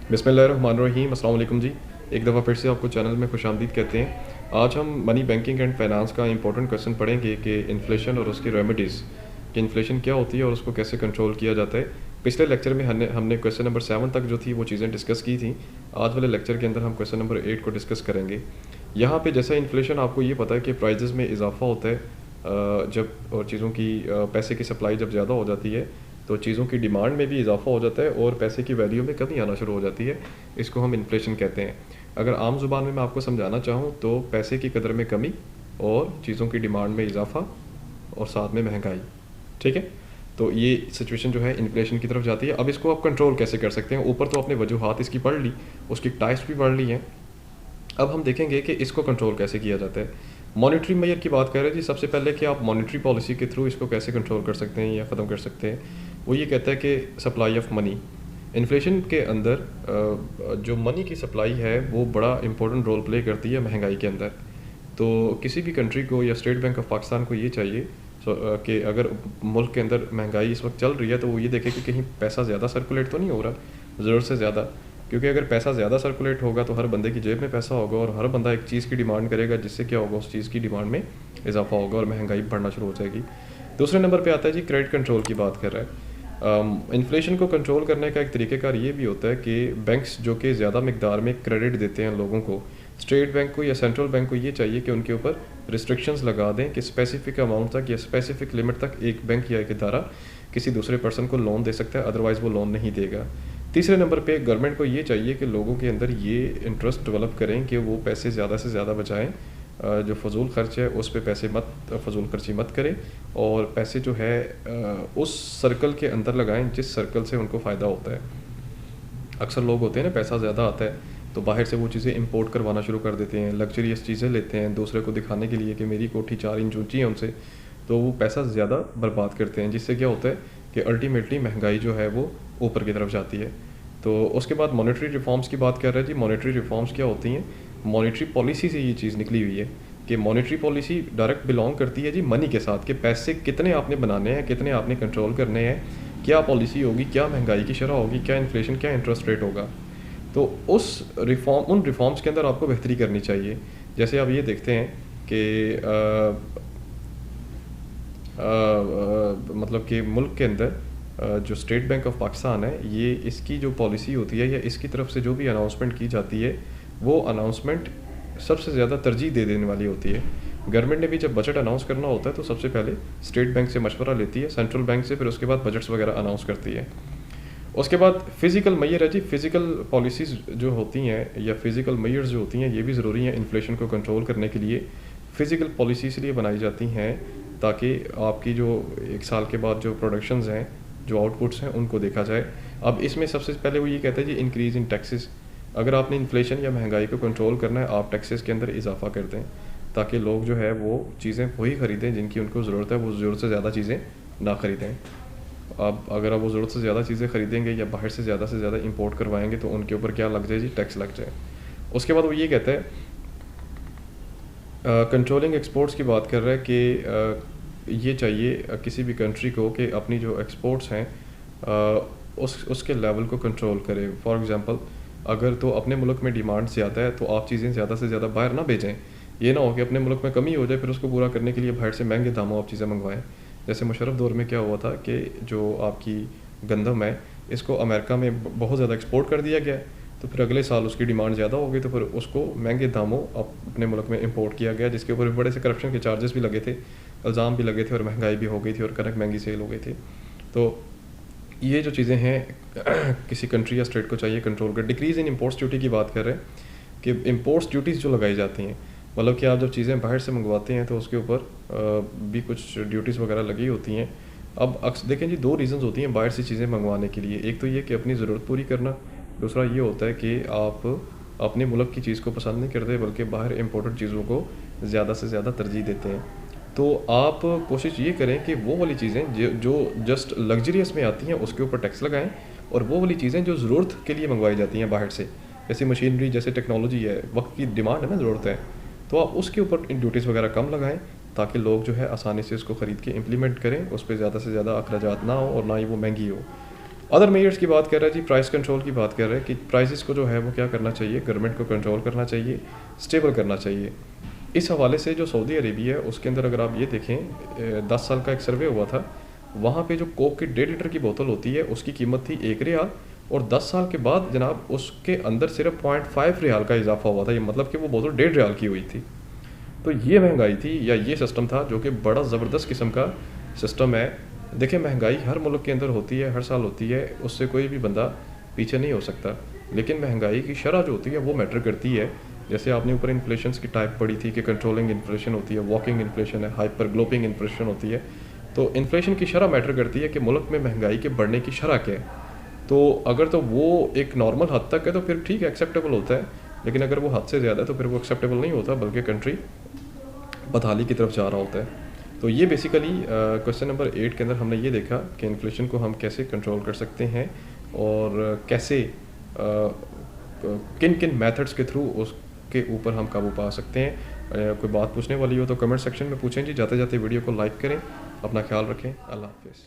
बिस्मिल्लाहिर्रहमानिर्रहीम, अस्सलाम वालेकुम जी। एक दफ़ा फिर से आपको चैनल में खुशामदीद कहते हैं। आज हम मनी बैंकिंग एंड फाइनेंस का इंपॉर्टेंट क्वेश्चन पढ़ेंगे कि इन्फ्लेशन और उसकी रेमेडीज़, कि इन्फ्लेशन क्या होती है और उसको कैसे कंट्रोल किया जाता है। पिछले लेक्चर में हमने हमने क्वेश्चन नंबर 7 तक जो थी वो चीज़ें डिस्कस की थी। आज वाले लेक्चर के अंदर हम क्वेश्चन नंबर 8 को डिस्कस करेंगे। यहाँ पे जैसा इन्फ्लेशन आपको ये पता है कि प्राइजेज़ में इजाफा होता है जब और चीज़ों की पैसे की सप्लाई जब ज़्यादा हो जाती है तो चीज़ों की डिमांड में भी इजाफा हो जाता है और पैसे की वैल्यू में कमी आना शुरू हो जाती है। इसको हम इन्फ्लेशन कहते हैं। अगर आम ज़ुबान में मैं आपको समझाना चाहूँ तो पैसे की कदर में कमी और चीज़ों की डिमांड में इजाफा और साथ में महंगाई। ठीक है, तो ये सिचुएशन जो है इन्फ्लेशन की तरफ जाती है। अब इसको आप कंट्रोल कैसे कर सकते हैं? ऊपर तो आपने वजूहात इसकी पढ़ ली, उसकी टाइप्स भी पढ़ ली हैं। अब हम देखेंगे कि इसको कंट्रोल कैसे किया जाता है। मॉनेटरी मेजर की बात कर रहे हैं जी। सबसे पहले कि आप मॉनेटरी पॉलिसी के थ्रू इसको कैसे कंट्रोल कर सकते हैं या ख़त्म कर सकते हैं, वो ये कहता है कि सप्लाई ऑफ मनी। इन्फ्लेशन के अंदर जो मनी की सप्लाई है वो बड़ा इंपॉर्टेंट रोल प्ले करती है महंगाई के अंदर। तो किसी भी कंट्री को या स्टेट बैंक ऑफ पाकिस्तान को ये चाहिए कि अगर मुल्क के अंदर महंगाई इस वक्त चल रही है तो वो ये देखे कि कहीं पैसा ज़्यादा सर्कुलेट तो नहीं हो रहा ज़रूरत से ज़्यादा। क्योंकि अगर पैसा ज़्यादा सर्कुलेट होगा तो हर बंदे की जेब में पैसा होगा और हर बंदा एक चीज़ की डिमांड करेगा, जिससे क्या होगा, उस चीज़ की डिमांड में इजाफा होगा और महंगाई बढ़ना शुरू हो जाएगी। दूसरे नंबर पे आता है जी क्रेडिट कंट्रोल की बात कर रहा है। इन्फ्लेशन को कंट्रोल करने का एक तरीक़ेकार ये भी होता है कि बैंक्स जो कि ज़्यादा मकदार में क्रेडिट देते हैं लोगों को, स्टेट बैंक को या सेंट्रल बैंक को ये चाहिए कि उनके ऊपर रिस्ट्रिक्शंस लगा दें कि स्पेसिफिक अमाउंट तक या स्पेसिफिक लिमिट तक एक बैंक या एक इदारा किसी दूसरे पर्सन को लोन दे सकता है, अदरवाइज़ वो लोन नहीं देगा। तीसरे नंबर पे गवर्नमेंट को ये चाहिए कि लोगों के अंदर ये इंटरेस्ट डेवलप करें कि वो पैसे ज़्यादा से ज़्यादा बचाएं। जो फजूल खर्च है उस पे पैसे मत फजूल खर्ची मत करें और पैसे जो है उस सर्कल के अंदर लगाएं जिस सर्कल से उनको फ़ायदा होता है। अक्सर लोग होते हैं ना, पैसा ज़्यादा आता है तो बाहर से वो चीज़ें इंपोर्ट करवाना शुरू कर देते हैं, लग्जरियस चीज़ें लेते हैं दूसरे को दिखाने के लिए कि मेरी कोठी 4 इंच ऊँची है उनसे। तो वो पैसा ज़्यादा बर्बाद करते हैं, जिससे क्या होता है कि अल्टीमेटली महंगाई जो है वो ऊपर की तरफ जाती है। तो उसके बाद मॉनेटरी रिफॉर्म्स की बात कर रहे हैं जी। मॉनेटरी रिफॉर्म्स क्या होती हैं? मॉनेटरी पॉलिसी से ये चीज़ निकली हुई है कि मॉनेटरी पॉलिसी डायरेक्ट बिलोंग करती है जी मनी के साथ, कि पैसे कितने आपने बनाने हैं, कितने आपने कंट्रोल करने हैं, क्या पॉलिसी होगी, क्या महंगाई की शरह होगी, क्या इन्फ्लेशन, क्या इंटरेस्ट रेट होगा। तो उन रिफॉर्म्स के अंदर आपको बेहतरी करनी चाहिए। जैसे आप ये देखते हैं कि मतलब कि मुल्क के अंदर जो स्टेट बैंक ऑफ पाकिस्तान है, ये इसकी जो पॉलिसी होती है या इसकी तरफ से जो भी अनाउंसमेंट की जाती है वो अनाउंसमेंट सबसे ज़्यादा तरजीह दे देने वाली होती है। गवर्नमेंट ने भी जब बजट अनाउंस करना होता है तो सबसे पहले स्टेट बैंक से मशवरा लेती है, सेंट्रल बैंक से, फिर उसके बाद बजट्स वगैरह अनाउंस करती है। उसके बाद फ़िज़िकल मेजर है जी। फ़िज़िकल पॉलिसीज़ जो होती हैं या फ़िज़िकल मेजर्स जो होती हैं ये भी ज़रूरी हैं इन्फ्लेशन को कंट्रोल करने के लिए। फ़िज़िकल पॉलिसी इसलिए बनाई जाती हैं ताकि आपकी जो एक साल के बाद जो प्रोडक्शंस हैं, जो आउटपुट्स हैं, उनको देखा जाए। अब इसमें सबसे पहले वो ये कहता है जी इंक्रीज़ इन टैक्सेस। अगर आपने इन्फ्लेशन या महंगाई को कंट्रोल करना है, आप टैक्सेस के अंदर इजाफा कर दें ताकि लोग जो है वो चीज़ें वही ख़रीदें जिनकी उनको ज़रूरत है, वो ज़रूरत से ज़्यादा चीज़ें ना ख़रीदें। अब अगर आप वो ज़रूरत से ज़्यादा चीज़ें ख़रीदेंगे या बाहर से ज़्यादा इंपोर्ट करवाएंगे तो उनके ऊपर क्या लग जाए जी? टैक्स लग जाए। उसके बाद वो ये कहता है कंट्रोलिंग एक्सपोर्ट्स की बात कर रहा है कि ये चाहिए किसी भी कंट्री को कि अपनी जो एक्सपोर्ट्स हैं उसके लेवल को कंट्रोल करे। फॉर एग्ज़ाम्पल, अगर तो अपने मुल्क में डिमांड ज़्यादा है तो आप चीज़ें ज़्यादा से ज़्यादा बाहर ना भेजें। ये ना हो कि अपने मुल्क में कमी हो जाए फिर उसको पूरा करने के लिए बाहर से महंगे दामों आप चीज़ें मंगवाएं। जैसे मुशर्रफ दौर में क्या हुआ था कि जो आपकी गंदम है इसको अमेरिका में बहुत ज़्यादा एक्सपोर्ट कर दिया गया, तो फिर अगले साल उसकी डिमांड ज़्यादा हो गई तो फिर उसको महंगे दामों अपने मुल्क में इंपोर्ट किया गया, जिसके ऊपर बड़े से करप्शन के चार्जेस भी लगे थे, इल्ज़ाम भी लगे थे और महंगाई भी हो गई थी और कनक महंगी सेल हो गई थी। तो ये जो चीज़ें हैं किसी कंट्री या स्टेट को चाहिए कंट्रोल कर। डिक्रीज़ इन इम्पोर्ट्स ड्यूटी की बात कर रहे हैं कि इम्पोर्ट्स ड्यूटीज़ जो लगाई जाती हैं, मतलब कि आप जब चीज़ें बाहर से मंगवाते हैं तो उसके ऊपर भी कुछ ड्यूटीज़ वगैरह लगी होती हैं। अब देखें जी, 2 रीज़न्स होती हैं बाहर से चीज़ें मंगवाने के लिए। एक तो ये कि अपनी ज़रूरत पूरी करना, दूसरा ये होता है कि आप अपने मुल्क की चीज़ को पसंद नहीं करते बल्कि बाहर इम्पोर्टेड चीज़ों को ज़्यादा से ज़्यादा तरजीह देते हैं। तो आप कोशिश ये करें कि वो वाली चीज़ें जो जस्ट लग्जरियस में आती हैं उसके ऊपर टैक्स लगाएं और वो वाली चीज़ें जो ज़रूरत के लिए मंगवाई जाती हैं बाहर से, जैसे मशीनरी, जैसे टेक्नोलॉजी है, वक्त की डिमांड है ना, ज़रूरत है, तो आप उसके ऊपर ड्यूटीज़ वगैरह कम लगाएं ताकि लोग जो है आसानी से उसको ख़रीद के इम्प्लीमेंट करें, उस पर ज़्यादा से ज़्यादा अखराजात ना हो और ना ही वो महंगी हो। अदर मेजर्स की बात कर रहे हैं जी, प्राइस कंट्रोल की बात कर रहे हैं कि प्राइसेस को जो है वो क्या करना चाहिए, गवर्नमेंट को कंट्रोल करना चाहिए, स्टेबल करना चाहिए। इस हवाले से जो सऊदी अरेबिया है उसके अंदर अगर आप ये देखें 10 साल का एक सर्वे हुआ था, वहाँ पे जो कोक की 1.5 लीटर की बोतल होती है उसकी कीमत थी 1 रियाल, और 10 साल के बाद जनाब उसके अंदर सिर्फ 0.5 रियाल का इजाफा हुआ था। ये मतलब कि वो बोतल 1.5 रियाल की हुई थी। तो ये महंगाई थी या ये सिस्टम था जो कि बड़ा ज़बरदस्त किस्म का सिस्टम है। देखिए महंगाई हर मुल्क के अंदर होती है, हर साल होती है, उससे कोई भी बंदा पीछे नहीं हो सकता। लेकिन महंगाई की शरह जो होती है वो मैटर करती है। जैसे आपने ऊपर इन्फ्लेशन की टाइप पढ़ी थी कि कंट्रोलिंग इन्फ्लेशन होती है, वॉकिंग इन्फ्लेशन है, हाइपर ग्लोपिंग इन्फ्लेशन होती है। तो इन्फ्लेशन की शरह मैटर करती है कि मुल्क में महंगाई के बढ़ने की शरह क्या है। तो अगर तो वो एक नॉर्मल हद तक है तो फिर ठीक है, एक्सेप्टेबल होता है। लेकिन अगर वो हद से ज़्यादा है तो फिर वो एक्सेप्टेबल नहीं होता, बल्कि कंट्री बदहाली की तरफ जा रहा होता है। तो ये बेसिकली क्वेश्चन नंबर 8 के अंदर हमने ये देखा कि इन्फ्लेशन को हम कैसे कंट्रोल कर सकते हैं और कैसे किन किन मेथड्स के थ्रू उसके ऊपर हम काबू पा सकते हैं। कोई बात पूछने वाली हो तो कमेंट सेक्शन में पूछें जी। जाते जाते वीडियो को लाइक करें, अपना ख्याल रखें, अल्लाह हाफिज़।